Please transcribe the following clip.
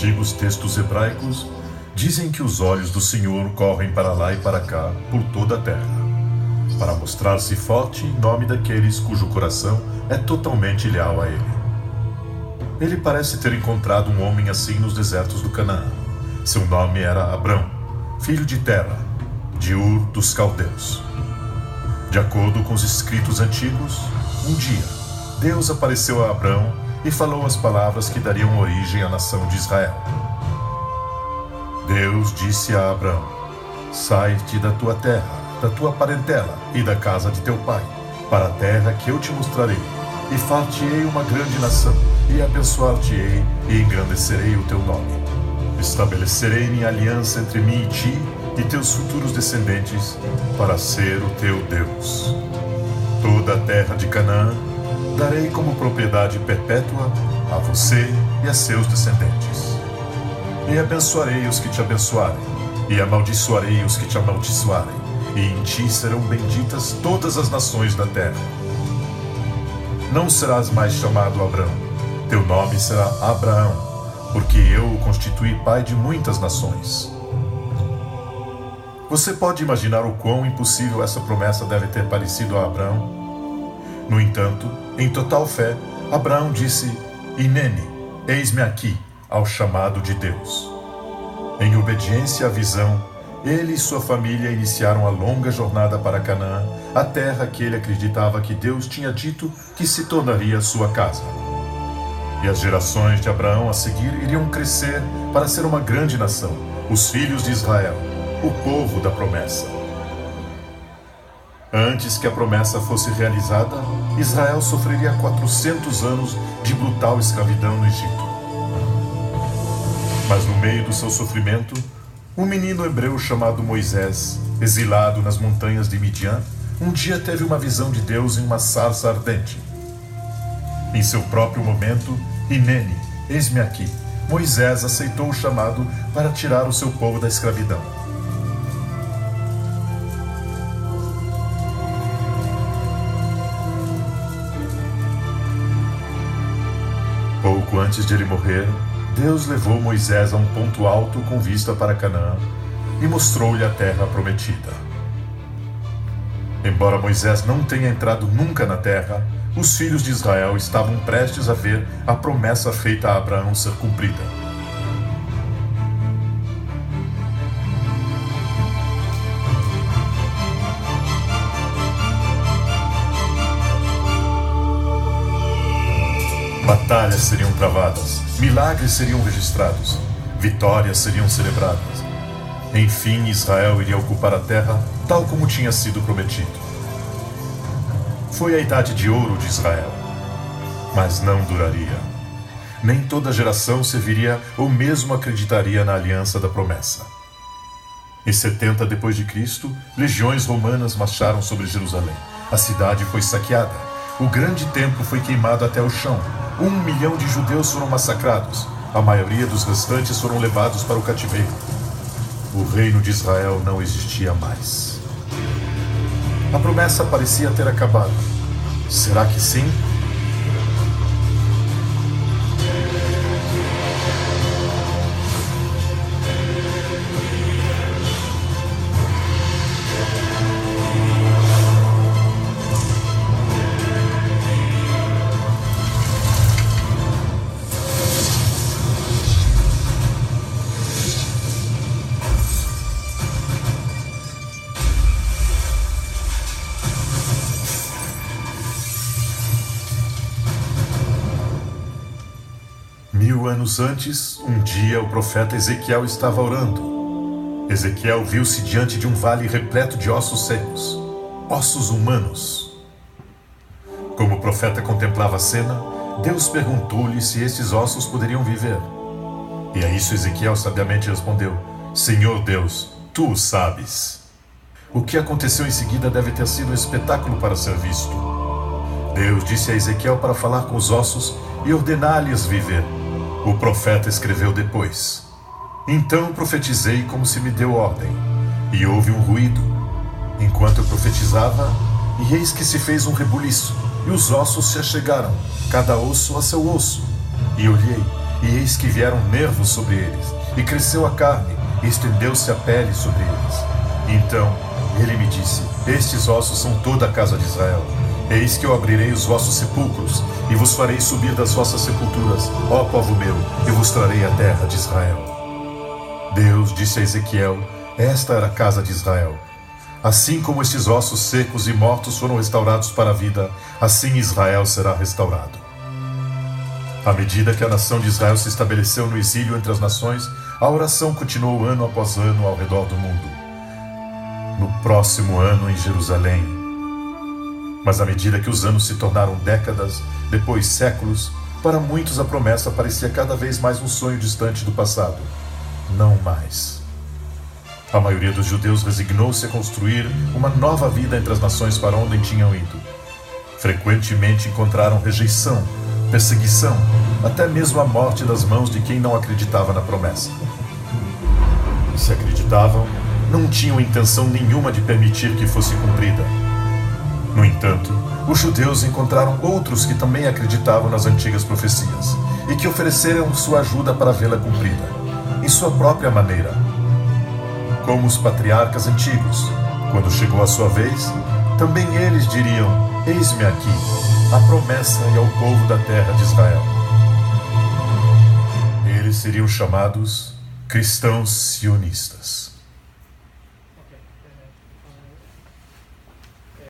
antigos textos hebraicos dizem que os olhos do Senhor correm para lá e para cá por toda a terra, para mostrar-se forte em nome daqueles cujo coração é totalmente leal a Ele. Ele parece ter encontrado um homem assim nos desertos do Canaã. Seu nome era Abrão, filho de Tera, de Ur dos Caldeus. De acordo com os escritos antigos, um dia, Deus apareceu a Abrão e falou as palavras que dariam origem à nação de Israel. Deus disse a Abrão: sai-te da tua terra, da tua parentela e da casa de teu pai, para a terra que eu te mostrarei, e far-te-ei uma grande nação, e abençoar-te-ei, e engrandecerei o teu nome. Estabelecerei minha aliança entre mim e ti, e teus futuros descendentes, para ser o teu Deus. Toda a terra de Canaã darei como propriedade perpétua a você e a seus descendentes. E abençoarei os que te abençoarem, e amaldiçoarei os que te amaldiçoarem, e em ti serão benditas todas as nações da terra. Não serás mais chamado Abrão, teu nome será Abraão, porque eu o constituí pai de muitas nações. Você pode imaginar o quão impossível essa promessa deve ter parecido a Abrão? No entanto, em total fé, Abraão disse: Hinene, eis-me aqui, ao chamado de Deus. Em obediência à visão, ele e sua família iniciaram a longa jornada para Canaã, a terra que ele acreditava que Deus tinha dito que se tornaria sua casa. E as gerações de Abraão a seguir iriam crescer para ser uma grande nação, os filhos de Israel, o povo da promessa. Antes que a promessa fosse realizada, Israel sofreria 400 anos de brutal escravidão no Egito. Mas no meio do seu sofrimento, um menino hebreu chamado Moisés, exilado nas montanhas de Midian, um dia teve uma visão de Deus em uma sarça ardente. Em seu próprio momento, Hinene, eis-me aqui, Moisés aceitou o chamado para tirar o seu povo da escravidão. Pouco antes de ele morrer, Deus levou Moisés a um ponto alto com vista para Canaã e mostrou-lhe a terra prometida. Embora Moisés não tenha entrado nunca na terra, os filhos de Israel estavam prestes a ver a promessa feita a Abraão ser cumprida. Batalhas seriam travadas, milagres seriam registrados, vitórias seriam celebradas. Enfim, Israel iria ocupar a terra tal como tinha sido prometido. Foi a idade de ouro de Israel, mas não duraria. Nem toda geração serviria ou mesmo acreditaria na aliança da promessa. Em 70 depois de Cristo, legiões romanas marcharam sobre Jerusalém. A cidade foi saqueada. O grande templo foi queimado até o chão. 1 milhão de judeus foram massacrados. A maioria dos restantes foram levados para o cativeiro. O reino de Israel não existia mais. A promessa parecia ter acabado. Será que sim? Anos antes, um dia o profeta Ezequiel estava orando. Ezequiel viu-se diante de um vale repleto de ossos secos, ossos humanos. Como o profeta contemplava a cena, Deus perguntou-lhe se esses ossos poderiam viver. E a isso Ezequiel sabiamente respondeu: Senhor Deus, tu o sabes. O que aconteceu em seguida deve ter sido um espetáculo para ser visto. Deus disse a Ezequiel para falar com os ossos e ordenar-lhes viver. O profeta escreveu depois: Então profetizei como se me deu ordem, e houve um ruído. Enquanto eu profetizava, e eis que se fez um rebuliço, e os ossos se achegaram, cada osso a seu osso. E olhei, e eis que vieram nervos sobre eles, e cresceu a carne, e estendeu-se a pele sobre eles. Então ele me disse: estes ossos são toda a casa de Israel. Eis que eu abrirei os vossos sepulcros, e vos farei subir das vossas sepulturas, ó povo meu, e vos trarei a terra de Israel. Deus disse a Ezequiel: esta era a casa de Israel. Assim como estes ossos secos e mortos foram restaurados para a vida, assim Israel será restaurado. À medida que a nação de Israel se estabeleceu no exílio entre as nações, a oração continuou ano após ano ao redor do mundo. No próximo ano em Jerusalém. Mas à medida que os anos se tornaram décadas, depois séculos, para muitos a promessa parecia cada vez mais um sonho distante do passado. Não mais. A maioria dos judeus resignou-se a construir uma nova vida entre as nações para onde tinham ido. Frequentemente encontraram rejeição, perseguição, até mesmo a morte das mãos de quem não acreditava na promessa. E se acreditavam, não tinham intenção nenhuma de permitir que fosse cumprida. No entanto, os judeus encontraram outros que também acreditavam nas antigas profecias e que ofereceram sua ajuda para vê-la cumprida, em sua própria maneira. Como os patriarcas antigos, quando chegou a sua vez, também eles diriam: eis-me aqui, a promessa e ao povo da terra de Israel. Eles seriam chamados cristãos sionistas.